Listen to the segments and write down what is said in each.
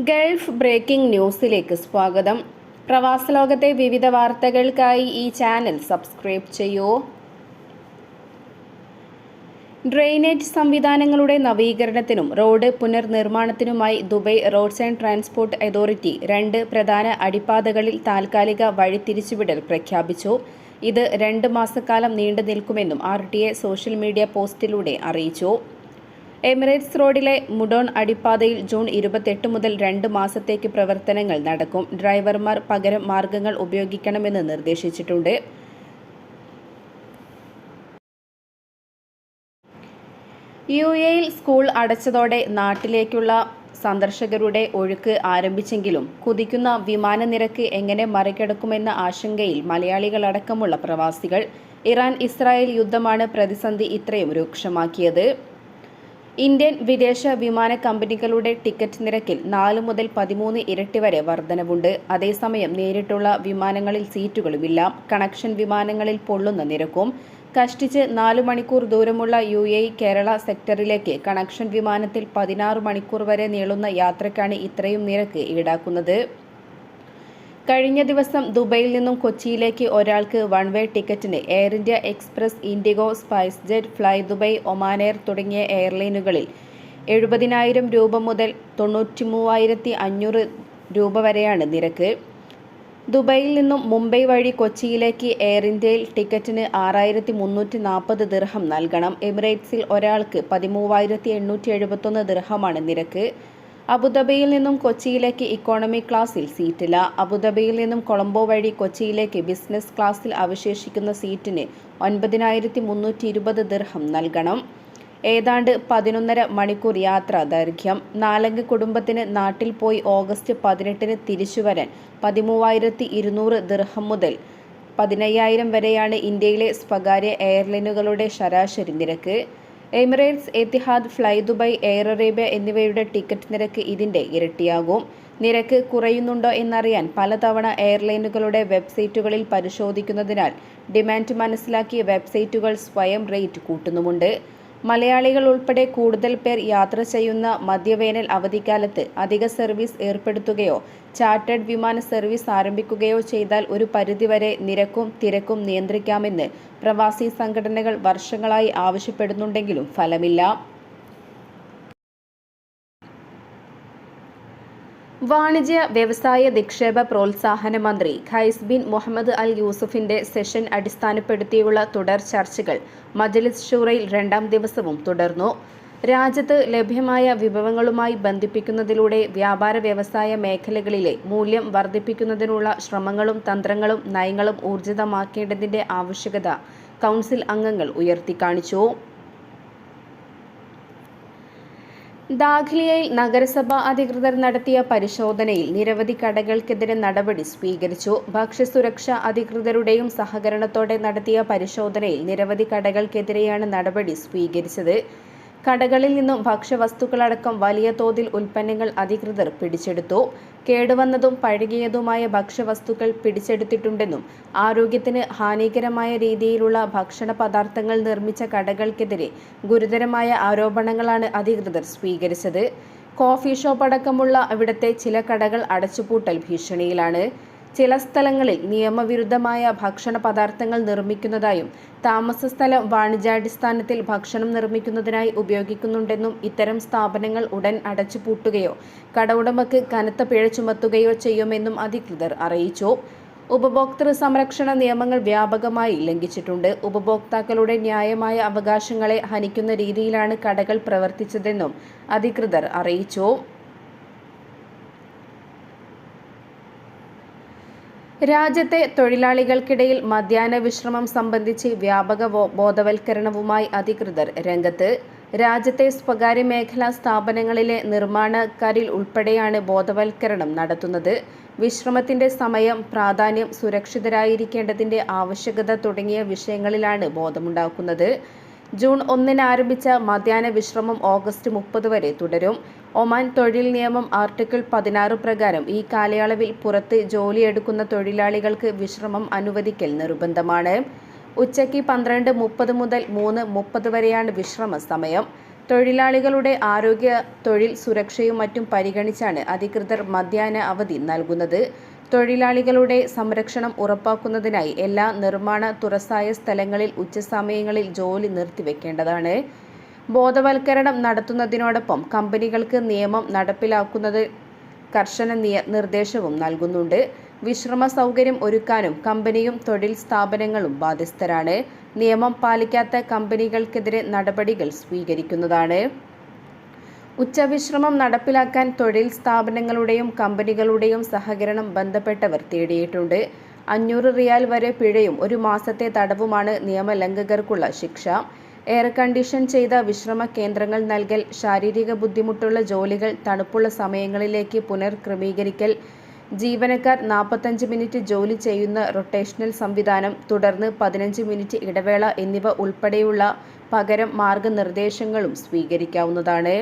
Gulf breaking ന്യൂസിലേക്ക് സ്വാഗതം. പ്രവാസ ലോകത്തെ വിവിധ വാർത്തകൾക്കായി ഈ ചാനൽ സബ്സ്ക്രൈബ് ചെയ്യൂ. ഡ്രെയിനേജ് സംവിധാനങ്ങളുടെ നവീകരണത്തിനും റോഡ് പുനർനിർമ്മാണത്തിനുമായി Dubai roads and transport authority 2 പ്രധാന അടിപ്പാതകളിൽ താൽക്കാലിക വഴിതിരിച്ചുവിടൽ പ്രഖ്യാപിച്ചു. ഇത് 2 മാസക്കാലം നീണ്ടു നിൽക്കുമെന്നും RTA സോഷ്യൽ മീഡിയ പോസ്റ്റിലൂടെ അറിയിച്ചു. എമിറേറ്റ്സ് റോഡിലെ മുഡോൺ അടിപ്പാതയിൽ ജൂൺ 28 മുതൽ 2 മാസത്തേക്ക് പ്രവർത്തനങ്ങൾ നടക്കും. ഡ്രൈവർമാർ പകരം മാർഗങ്ങൾ ഉപയോഗിക്കണമെന്ന് നിർദ്ദേശിച്ചിട്ടുണ്ട്. UAEയിൽ സ്കൂൾ അടച്ചതോടെ നാട്ടിലേക്കുള്ള സന്ദർശകരുടെ ഒഴുക്ക് ആരംഭിച്ചെങ്കിലും കുതിക്കുന്ന വിമാന നിരക്ക് എങ്ങനെ മറികടക്കുമെന്ന ആശങ്കയിൽ മലയാളികളടക്കമുള്ള പ്രവാസികൾ. ഇറാൻ-ഇസ്രായേൽ യുദ്ധമാണ് പ്രതിസന്ധി ഇത്രയും രൂക്ഷമാക്കിയത്. ഇന്ത്യൻ വിദേശ വിമാന കമ്പനികളുടെ ടിക്കറ്റ് നിരക്കിൽ 4 മുതൽ 13 ഇരട്ടി വരെ വർധനവുണ്ട്. അതേസമയം നേരിട്ടുള്ള വിമാനങ്ങളിൽ സീറ്റുകളുമില്ല. കണക്ഷൻ വിമാനങ്ങളിൽ പൊള്ളുന്ന നിരക്കും. കഷ്ടിച്ച് 4 മണിക്കൂർ ദൂരമുള്ള UAE കേരള സെക്ടറിലേക്ക് കണക്ഷൻ വിമാനത്തിൽ 16 മണിക്കൂർ വരെ നീളുന്ന യാത്രയ്ക്കാണ് ഇത്രയും നിരക്ക് ഈടാക്കുന്നത്. കഴിഞ്ഞ ദിവസം ദുബൈയിൽ നിന്നും കൊച്ചിയിലേക്ക് ഒരാൾക്ക് വൺവേ ടിക്കറ്റിന് air India express, IndiGo, spice jet, fly Dubai, Oman air തുടങ്ങിയ എയർലൈനുകളിൽ 70,000 രൂപ മുതൽ 93,500 രൂപ വരെയാണ് നിരക്ക്. ദുബൈയിൽ നിന്നും മുംബൈ വഴി കൊച്ചിയിലേക്ക് എയർ ഇന്ത്യയിൽ ടിക്കറ്റിന് 6,340 ദിർഹം നൽകണം. എമിറേറ്റ്സിൽ ഒരാൾക്ക് 13,871 ദിർഹമാണ് നിരക്ക്. അബുദാബിയിൽ നിന്നും കൊച്ചിയിലേക്ക് ഇക്കോണമി ക്ലാസ്സിൽ സീറ്റില്ല. അബുദാബിയിൽ നിന്നും കൊളംബോ വഴി കൊച്ചിയിലേക്ക് ബിസിനസ് ക്ലാസ്സിൽ അവശേഷിക്കുന്ന സീറ്റിന് 9,320 ദിർഹം നൽകണം. ഏതാണ്ട് 11.5 മണിക്കൂർ യാത്രാ ദൈർഘ്യം. 4 കുടുംബത്തിന് നാട്ടിൽ പോയി ഓഗസ്റ്റ് 18 തിരിച്ചുവരാൻ 13,200 ദിർഹം മുതൽ 15,000 വരെയാണ് ഇന്ത്യയിലെ സ്വകാര്യ എയർലൈനുകളുടെ ശരാശരി നിരക്ക്. Emirates, Etihad, fly Dubai, air Arabia എന്നിവയുടെ ടിക്കറ്റ് നിരക്ക് ഇതിന്റെ ഇരട്ടിയാകും. നിരക്ക് കുറയുന്നുണ്ടോ എന്നറിയാൻ പലതവണ എയർലൈനുകളുടെ വെബ്സൈറ്റുകളിൽ പരിശോധിക്കുന്നതിനാൽ ഡിമാൻഡ് മനസ്സിലാക്കി വെബ്സൈറ്റുകൾ സ്വയം റേറ്റ് കൂട്ടുന്നുമുണ്ട്. മലയാളികൾ ഉൾപ്പെടെ കൂടുതൽ പേർ യാത്ര ചെയ്യുന്ന മധ്യവേനൽ അവധിക്കാലത്ത് അധിക സർവീസ് ഏർപ്പെടുത്തുകയോ ചാർട്ടേഡ് വിമാന സർവീസ് ആരംഭിക്കുകയോ ചെയ്താൽ ഒരു പരിധിവരെ നിരക്കും തിരക്കും നിയന്ത്രിക്കാമെന്ന് പ്രവാസി സംഘടനകൾ വർഷങ്ങളായി ആവശ്യപ്പെടുന്നുണ്ടെങ്കിലും ഫലമില്ല. വാണിജ്യ വ്യവസായ നിക്ഷേപ പ്രോത്സാഹന മന്ത്രി ഖൈസ് ബിൻ മുഹമ്മദ് അൽ യൂസഫിന്റെ സെഷൻ അടിസ്ഥാനപ്പെടുത്തിയുള്ള തുടർ ചർച്ചകൾ മജ്ലിസ് ഷൂറയിൽ 2ാം ദിവസവും തുടർന്നു. രാജ്യത്ത് ലഭ്യമായ വിഭവങ്ങളുമായി ബന്ധിപ്പിക്കുന്നതിലൂടെ വ്യാപാര വ്യവസായ മേഖലകളിലെ മൂല്യം വർദ്ധിപ്പിക്കുന്നതിനുള്ള ശ്രമങ്ങളും തന്ത്രങ്ങളും നയങ്ങളും ഊർജിതമാക്കേണ്ടതിന്റെ ആവശ്യകത കൗൺസിൽ അംഗങ്ങൾ ഉയർത്തിക്കാണിച്ചു. ദാഖിലിയയിൽ നഗരസഭാ അധികൃതർ നടത്തിയ പരിശോധനയിൽ നിരവധി കടകൾക്കെതിരെ നടപടി സ്വീകരിച്ചു. ഭക്ഷ്യസുരക്ഷാ അധികൃതരുടെയും സഹകരണത്തോടെ നടത്തിയ പരിശോധനയിൽ നിരവധി കടകൾക്കെതിരെയാണ് നടപടി സ്വീകരിച്ചത്. കടകളിൽ നിന്നും ഭക്ഷ്യവസ്തുക്കളടക്കം വലിയ തോതിൽ ഉൽപ്പന്നങ്ങൾ അധികൃതർ പിടിച്ചെടുത്തു. കേടുവന്നതും പഴകിയതുമായ ഭക്ഷ്യവസ്തുക്കൾ പിടിച്ചെടുത്തിട്ടുണ്ടെന്നും ആരോഗ്യത്തിന് ഹാനികരമായ രീതിയിലുള്ള ഭക്ഷണ പദാർത്ഥങ്ങൾ നിർമ്മിച്ച കടകൾക്കെതിരെ ഗുരുതരമായ ആരോപണങ്ങളാണ് അധികൃതർ സ്വീകരിച്ചത്. കോഫി ഷോപ്പ് അടക്കമുള്ള ഇവിടുത്തെ ചില കടകൾ അടച്ചുപൂട്ടൽ ഭീഷണിയിലാണ്. ചില സ്ഥലങ്ങളിൽ നിയമവിരുദ്ധമായ ഭക്ഷണ പദാർത്ഥങ്ങൾ നിർമ്മിക്കുന്നതായും താമസസ്ഥലം വാണിജ്യാടിസ്ഥാനത്തിൽ ഭക്ഷണം നിർമ്മിക്കുന്നതിനായി ഉപയോഗിക്കുന്നുണ്ടെന്നും ഇത്തരം സ്ഥാപനങ്ങൾ ഉടൻ അടച്ചുപൂട്ടുകയോ കട ഉടമയ്ക്ക് കനത്ത പിഴ ചുമത്തുകയോ ചെയ്യുമെന്നും അധികൃതർ അറിയിച്ചു. ഉപഭോക്തൃ സംരക്ഷണ നിയമങ്ങൾ വ്യാപകമായി ലംഘിച്ചിട്ടുണ്ട്. ഉപഭോക്താക്കളുടെ ന്യായമായ അവകാശങ്ങളെ ഹനിക്കുന്ന രീതിയിലാണ് കടകൾ പ്രവർത്തിച്ചതെന്നും അധികൃതർ അറിയിച്ചു. രാജ്യത്തെ തൊഴിലാളികൾക്കിടയിൽ മധ്യാഹ്ന വിശ്രമം സംബന്ധിച്ച് വ്യാപക ബോധവൽക്കരണവുമായി അധികൃതർ രംഗത്ത്. രാജ്യത്തെ സ്വകാര്യ മേഖലാ സ്ഥാപനങ്ങളിലെ നിർമ്മാണക്കാരിൽ ഉൾപ്പെടെയാണ് ബോധവൽക്കരണം നടത്തുന്നത്. വിശ്രമത്തിന്റെ സമയം, പ്രാധാന്യം, സുരക്ഷിതരായിരിക്കേണ്ടതിന്റെ ആവശ്യകത തുടങ്ങിയ വിഷയങ്ങളിലാണ് ബോധമുണ്ടാക്കുന്നത്. ജൂൺ 1 ആരംഭിച്ച മധ്യാഹ്ന വിശ്രമം ഓഗസ്റ്റ് 30 വരെ തുടരും. ഒമാൻ തൊഴിൽ നിയമം ആർട്ടിക്കിൾ 16 പ്രകാരം ഈ കാലയളവിൽ പുറത്ത് ജോലിയെടുക്കുന്ന തൊഴിലാളികൾക്ക് വിശ്രമം അനുവദിക്കൽ നിർബന്ധമാണ്. ഉച്ചയ്ക്ക് 12:30 മുതൽ 3:30 വരെയാണ് വിശ്രമ സമയം. തൊഴിലാളികളുടെ ആരോഗ്യ, തൊഴിൽ സുരക്ഷയും മറ്റും പരിഗണിച്ചാണ് അധികൃതർ മധ്യാഹ്ന അവധി നൽകുന്നത്. തൊഴിലാളികളുടെ സംരക്ഷണം ഉറപ്പാക്കുന്നതിനായി എല്ലാ നിർമ്മാണ തുറസായ സ്ഥലങ്ങളിൽ ഉച്ചസമയങ്ങളിൽ ജോലി നിർത്തിവെക്കേണ്ടതാണ്. ബോധവൽക്കരണം നടത്തുന്നതിനോടൊപ്പം കമ്പനികൾക്ക് നിയമം നടപ്പിലാക്കുന്നത് കർശന നിർദ്ദേശവും നൽകുന്നുണ്ട്. വിശ്രമ സൗകര്യം ഒരുക്കാനും കമ്പനിയും തൊഴിൽ സ്ഥാപനങ്ങളും ബാധ്യസ്ഥരാണ്. നിയമം പാലിക്കാത്ത കമ്പനികൾക്കെതിരെ നടപടികൾ സ്വീകരിക്കുന്നതാണ്. ഉച്ചവിശ്രമം നടപ്പിലാക്കാൻ തൊഴിൽ സ്ഥാപനങ്ങളുടെയും കമ്പനികളുടെയും സഹകരണം ബന്ധപ്പെട്ടവർ തേടിയിട്ടുണ്ട്. 500 റിയാൽ വരെ പിഴയും 1 മാസത്തെ തടവുമാണ് നിയമലംഘകർക്കുള്ള ശിക്ഷ. എയർ കണ്ടീഷൻ ചെയ്ത വിശ്രമ കേന്ദ്രങ്ങൾ നൽകൽ, ശാരീരിക ബുദ്ധിമുട്ടുള്ള ജോലികൾ തണുപ്പുള്ള സമയങ്ങളിലേക്ക് പുനർക്രമീകരിക്കൽ, ജീവനക്കാർ 45 മിനിറ്റ് ജോലി ചെയ്യുന്ന റൊട്ടേഷണൽ സംവിധാനം, തുടർന്ന് 15 മിനിറ്റ് ഇടവേള എന്നിവ ഉൾപ്പെടെയുള്ള പകരം മാർഗനിർദ്ദേശങ്ങളും സ്വീകരിക്കാവുന്നതാണ്.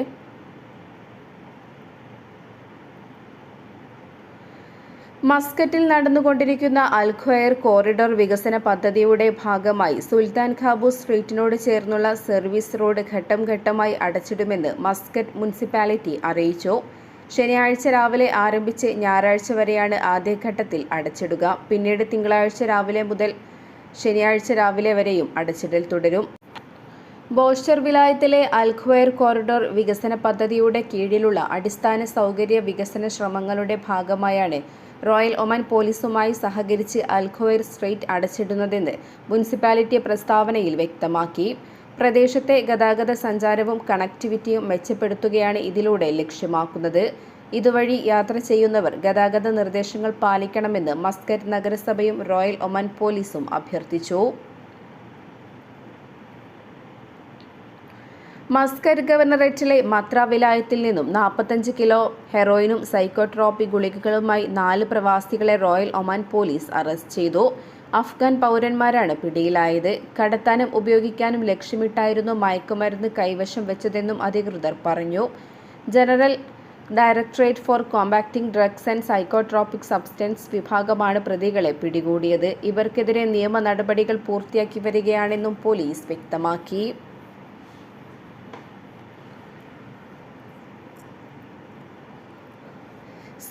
മസ്കറ്റിൽ നടന്നുകൊണ്ടിരിക്കുന്ന അൽ ഖ്വയർ കോറിഡോർ വികസന പദ്ധതിയുടെ ഭാഗമായി സുൽത്താൻ ഖാബൂസ് സ്ട്രീറ്റിനോട് ചേർന്നുള്ള സർവീസ് റോഡ് ഘട്ടം ഘട്ടമായി അടച്ചിടുമെന്ന് മസ്കറ്റ് മുനിസിപ്പാലിറ്റി അറിയിച്ചു. ശനിയാഴ്ച രാവിലെ ആരംഭിച്ച് ഞായറാഴ്ച വരെയാണ് ആദ്യഘട്ടത്തിൽ അടച്ചിടുക. പിന്നീട് തിങ്കളാഴ്ച രാവിലെ മുതൽ ശനിയാഴ്ച രാവിലെ വരെയും അടച്ചിടൽ തുടരും. ബോസ്റ്റർ വിലായത്തിലെ അൽ ഖ്വയർ കോറിഡോർ വികസന പദ്ധതിയുടെ കീഴിലുള്ള അടിസ്ഥാന സൗകര്യ വികസന ശ്രമങ്ങളുടെ ഭാഗമായാണ് റോയൽ ഒമാൻ പോലീസുമായി സഹകരിച്ച് അൽ ഖ്വയർ സ്ട്രീറ്റ് അടച്ചിടുന്നതെന്ന് മുനിസിപ്പാലിറ്റി പ്രസ്താവനയിൽ വ്യക്തമാക്കി. പ്രദേശത്തെ ഗതാഗത സഞ്ചാരവും കണക്ടിവിറ്റിയും മെച്ചപ്പെടുത്തുകയാണ് ഇതിലൂടെ ലക്ഷ്യമാക്കുന്നത്. ഇതുവഴി യാത്ര ചെയ്യുന്നവർ ഗതാഗത നിർദ്ദേശങ്ങൾ പാലിക്കണമെന്ന് മസ്കറ്റ് നഗരസഭയും റോയൽ ഒമാൻ പോലീസും അഭ്യർത്ഥിച്ചു. മസ്കറ്റ് ഗവർണറേറ്റിലെ മത്ര വിലായത്തിൽ നിന്നും 45 കിലോ ഹെറോയിനും സൈക്കോട്രോപി ഗുളികകളുമായി 4 പ്രവാസികളെ റോയൽ ഒമാൻ പോലീസ് അറസ്റ്റ് ചെയ്തു. അഫ്ഗാൻ പൗരന്മാരാണ് പിടിയിലായത്. കടത്താനും ഉപയോഗിക്കാനും ലക്ഷ്യമിട്ടായിരുന്നു മയക്കുമരുന്ന് കൈവശം വെച്ചതെന്നും അധികൃതർ പറഞ്ഞു. General directorate four compacting drugs and psychotropic substance വിഭാഗമാണ് പ്രതികളെ പിടികൂടിയത്. ഇവർക്കെതിരെ നിയമ നടപടികൾ പൂർത്തിയാക്കി വരികയാണെന്നും പോലീസ് വ്യക്തമാക്കി.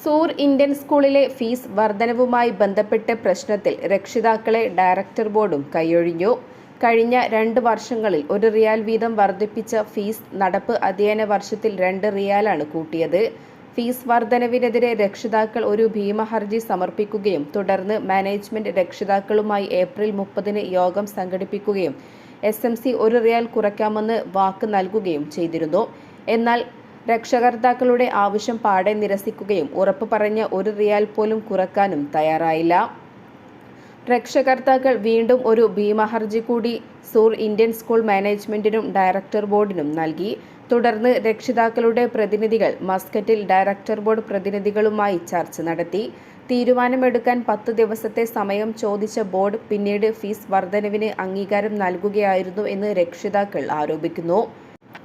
സൂർ ഇന്ത്യൻ സ്കൂളിലെ ഫീസ് വർധനവുമായി ബന്ധപ്പെട്ട പ്രശ്നത്തിൽ രക്ഷിതാക്കളെ ഡയറക്ടർ ബോർഡും കൈയൊഴിഞ്ഞു. കഴിഞ്ഞ 2 വർഷങ്ങളിൽ 1 റിയാൽ വീതം വർദ്ധിപ്പിച്ച ഫീസ് നടപ്പ് അധ്യയന വർഷത്തിൽ 2 റിയാലാണ് കൂട്ടിയത്. ഫീസ് വർധനവിനെതിരെ രക്ഷിതാക്കൾ ഒരു ഭീമഹർജി സമർപ്പിക്കുകയും തുടർന്ന് മാനേജ്മെന്റ് രക്ഷിതാക്കളുമായി ഏപ്രിൽ 30-ന് യോഗം സംഘടിപ്പിക്കുകയും SMC 1 റിയാൽ കുറയ്ക്കാമെന്ന് വാക്ക് നൽകുകയും ചെയ്തിരുന്നു. എന്നാൽ രക്ഷകർത്താക്കളുടെ ആവശ്യം പാടെ നിരസിക്കുകയും ഉറപ്പ് പറഞ്ഞ 1 റിയാൽ പോലും കുറക്കാനും തയ്യാറായില്ല. രക്ഷകർത്താക്കൾ വീണ്ടും ഒരു ഭീമഹർജി കൂടി സൂർ ഇന്ത്യൻ സ്കൂൾ മാനേജ്മെന്റിനും ഡയറക്ടർ ബോർഡിനും നൽകി. തുടർന്ന് രക്ഷിതാക്കളുടെ പ്രതിനിധികൾ മസ്കറ്റിൽ ഡയറക്ടർ ബോർഡ് പ്രതിനിധികളുമായി ചർച്ച നടത്തി. തീരുമാനമെടുക്കാൻ 10 ദിവസത്തെ സമയം ചോദിച്ച ബോർഡ് പിന്നീട് ഫീസ് വർധനവിന് അംഗീകാരം നൽകുകയായിരുന്നു എന്ന് രക്ഷിതാക്കൾ ആരോപിക്കുന്നു.